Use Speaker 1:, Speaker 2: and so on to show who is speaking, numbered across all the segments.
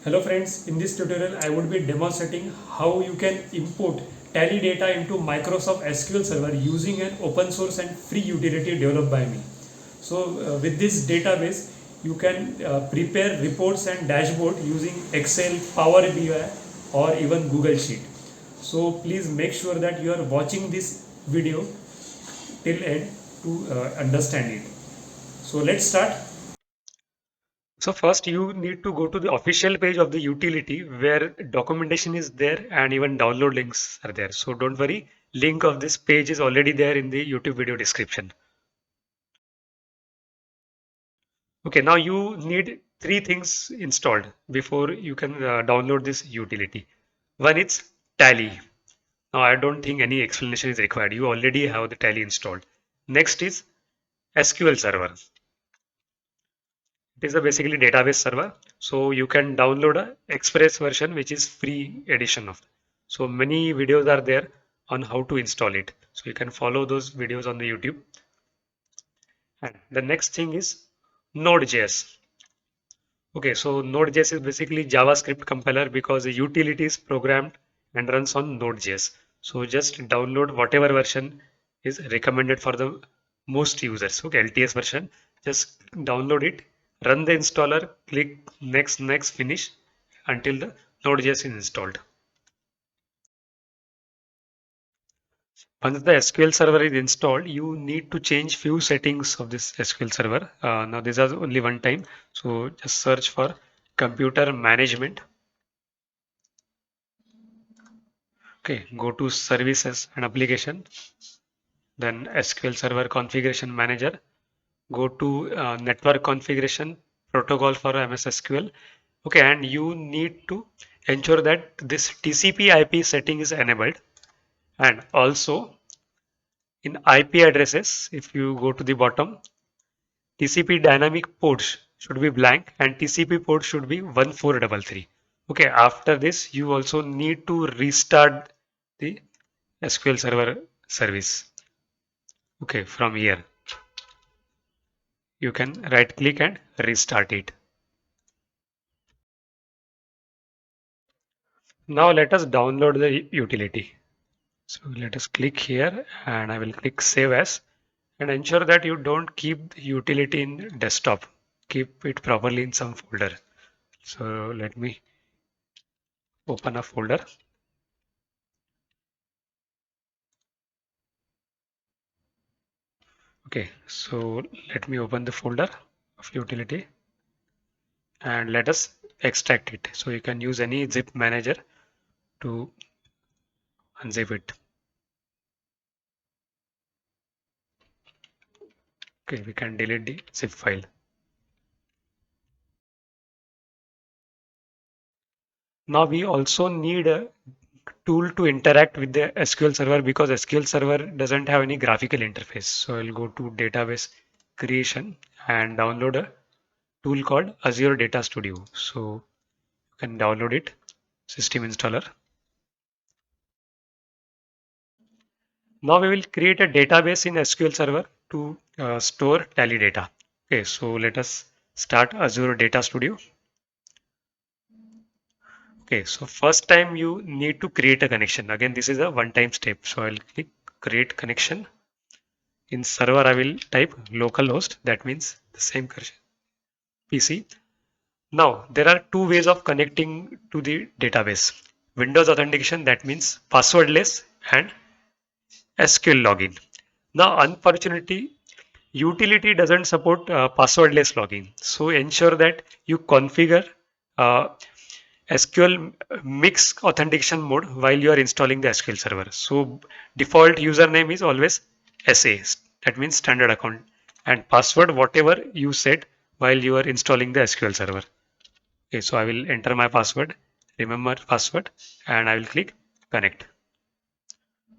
Speaker 1: Hello friends, in this tutorial I would be demonstrating how you can import Tally data into Microsoft SQL Server using an open source and free utility developed by me. So with this database you can prepare reports and dashboard using Excel, Power BI or even Google Sheet. So please make sure that you are watching this video till end to understand it. So let's start. So first you need to go to the official page of the utility where documentation is there and even download links are there. So don't worry, link of this page is already there in the YouTube video description. Okay, now you need three things installed before you can download this utility. One is Tally. Now I don't think any explanation is required. You already have the Tally installed. Next is SQL Server. It is a basically database server. So you can download a Express version, which is free edition of. So many videos are there on how to install it. So you can follow those videos on the YouTube. And the next thing is Node.js. Okay, so Node.js is basically JavaScript compiler because the utility is programmed and runs on Node.js. So just download whatever version is recommended for the most users. Okay, LTS version. Just download it, run the installer, click next, next, finish until the Node.js is installed. Once the SQL Server is installed, you need to change few settings of this SQL Server. Now these are only one time. So just search for computer management. Okay, go to services and application, then SQL Server configuration manager, go to network configuration protocol for MS SQL. Okay, and you need to ensure that this TCP IP setting is enabled, and also in IP addresses, if you go to the bottom, TCP dynamic ports should be blank and TCP port should be 1433. Okay, after this, you also need to restart the SQL Server service. Okay, from here you can right click and restart it. Now let us download the utility. So let us click here and I will click save as, and ensure that you don't keep the utility in desktop. Keep it properly in some folder. So let me open a folder. Okay, so let me open the folder of utility and let us extract it. So you can use any zip manager to unzip it. Okay, we can delete the zip file. Now we also need a tool to interact with the SQL Server because SQL Server doesn't have any graphical interface. So I'll go to database creation and download a tool called Azure Data Studio. So you can download it, system installer. Now we will create a database in SQL Server to store Tally data. Okay, so let us start Azure Data Studio. Okay, so first time you need to create a connection. Again, this is a one-time step. So I'll click create connection. In server, I will type localhost. That means the same PC. Now, there are two ways of connecting to the database. Windows authentication, that means passwordless, and SQL login. Now, unfortunately, utility doesn't support passwordless login. So ensure that you configure uh, SQL mix authentication mode while you are installing the SQL Server. So default username is always SA, that means standard account, and password whatever you set while you are installing the SQL Server. Okay, so I will enter my password, remember password, and I will click connect.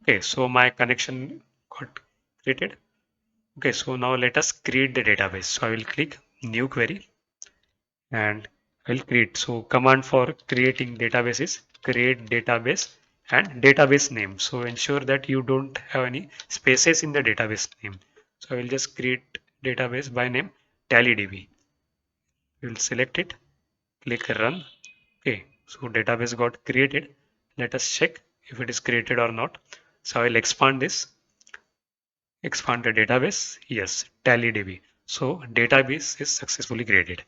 Speaker 1: Okay, so my connection got created. Okay, so now let us create the database. So I will click new query and I will create. So command for creating database is create database and database name. So ensure that you don't have any spaces in the database name. So I will just create database by name TallyDB. We will select it, click run. Okay, so database got created. Let us check if it is created or not. So I will expand this, expand the database. Yes, TallyDB. So database is successfully created.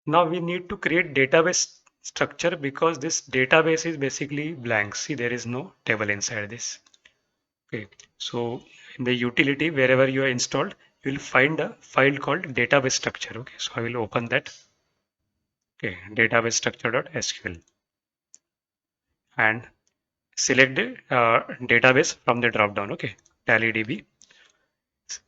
Speaker 1: Now we need to create database structure because this database is basically blank. See, there is no table inside this. Okay, so in the utility, wherever you are installed, you will find a file called database structure. Okay, so I will open that. Okay, database structure.sql and select the database from the drop down. Okay, TallyDB.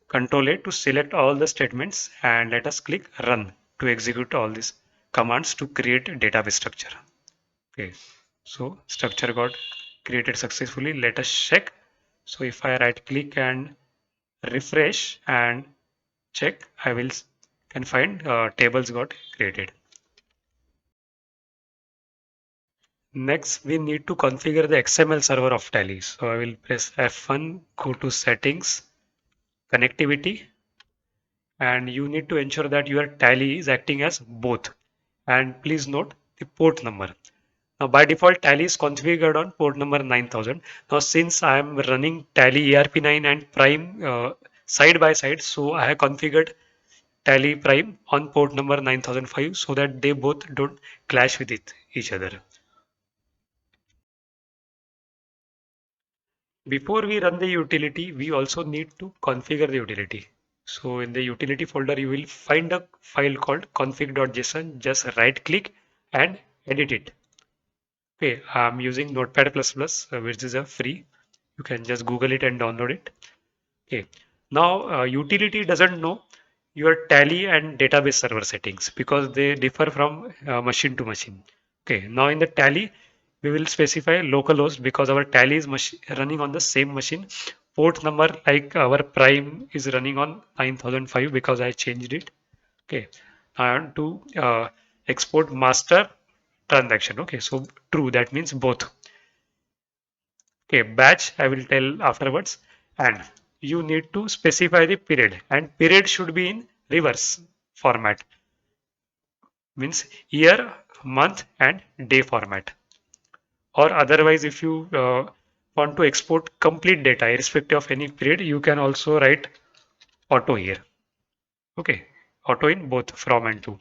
Speaker 1: Control A to select all the statements and let us click run to execute all these commands to create a database structure. Okay, so structure got created successfully. Let us check. So if I right click and refresh and check, I will can find tables got created. Next, we need to configure the XML server of Tally. So I will press F1, go to settings, connectivity, and you need to ensure that your Tally is acting as both. And please note the port number. Now by default Tally is configured on port number 9000. Now since I am running Tally ERP9 and Prime side by side, so I have configured Tally Prime on port number 9005 so that they both don't clash with each other. Before we run the utility, we also need to configure the utility. So in the utility folder, you will find a file called config.json. Just right click and edit it. Okay, I'm using Notepad++, which is a free. You can just Google it and download it. Okay, now utility doesn't know your Tally and database server settings because they differ from machine to machine. Okay, now in the Tally, we will specify localhost because our Tally is running on the same machine. Port number like our Prime is running on 9005 because I changed it. Okay, and to export master transaction. Okay, so true, that means both. Okay, batch I will tell afterwards. And you need to specify the period, and period should be in reverse format, means year, month, and day format. Or otherwise, if you want to export complete data irrespective of any period, you can also write auto here. Okay, auto in both from and to.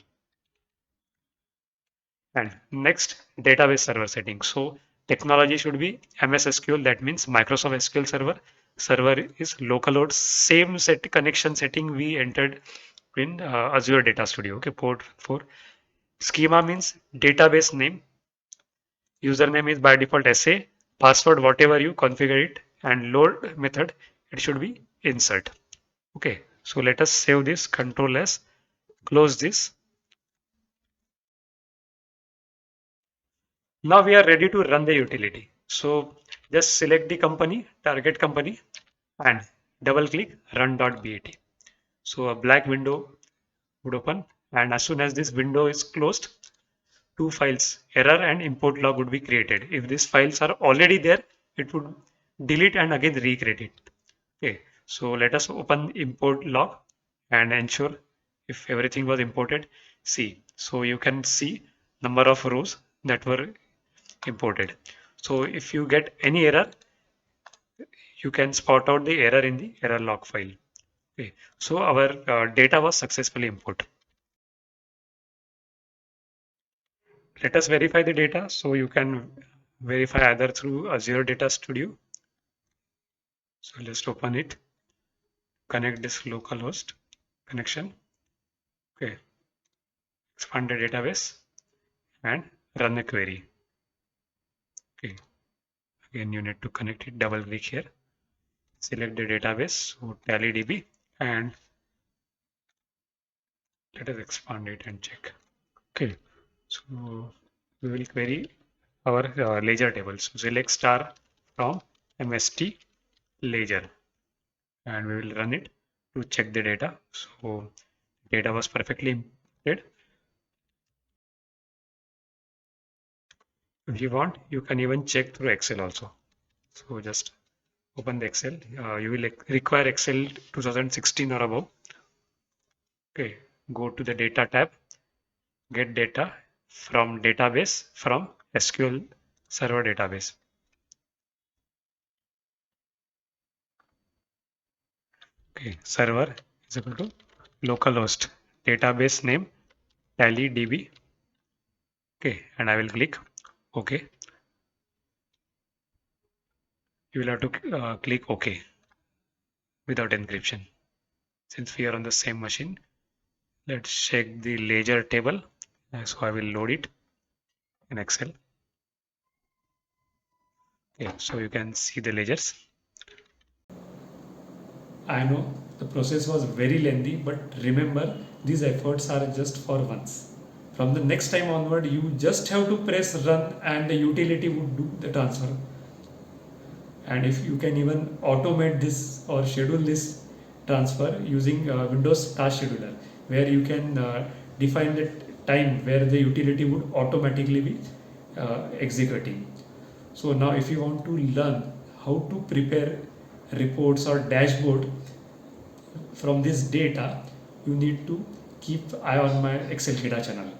Speaker 1: And next, database server settings. So technology should be MS SQL, that means Microsoft SQL Server. Server is localhost, same set connection setting we entered in Azure Data Studio. Okay, port 4. Schema means database name. Username is by default SA. Password, whatever you configure it. And load method, it should be insert. Okay, so let us save this, Control S, close this. Now we are ready to run the utility. So just select the company, target company, and double click run.bat. So a black window would open, and as soon as this window is closed, two files, error and import log, would be created. If these files are already there, it would delete and again recreate it. Okay, so let us open import log and ensure if everything was imported. See, so you can see number of rows that were imported. So if you get any error, you can spot out the error in the error log file. Okay, so our data was successfully imported. Let us verify the data. So you can verify either through Azure Data Studio. So let's open it, connect this localhost connection. Okay, expand the database and run a query. Okay, again you need to connect it, double click here, select the database, so TallyDB, and let us expand it and check. Okay, so we will query our ledger table. So select star from MST ledger and we will run it to check the data. So data was perfectly imported. If you want, you can even check through Excel also. So just open the Excel. You will require Excel 2016 or above. Okay, go to the data tab get data from database from SQL Server database. Okay, server is equal to localhost database name TallyDB. Okay, and I will click OK. You will have to click OK without encryption. Since we are on the same machine, let's check the ledger table. So I will load it in Excel. Okay, so you can see the ledgers. I know the process was very lengthy, but remember these efforts are just for once. From the next time onward, you just have to press run and the utility would do the transfer. And if you can even automate this or schedule this transfer using Windows Task Scheduler, where you can define the time where the utility would automatically be executing. So now if you want to learn how to prepare reports or dashboard from this data, you need to keep eye on my Excel data channel.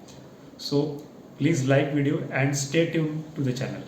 Speaker 1: So please like video and stay tuned to the channel.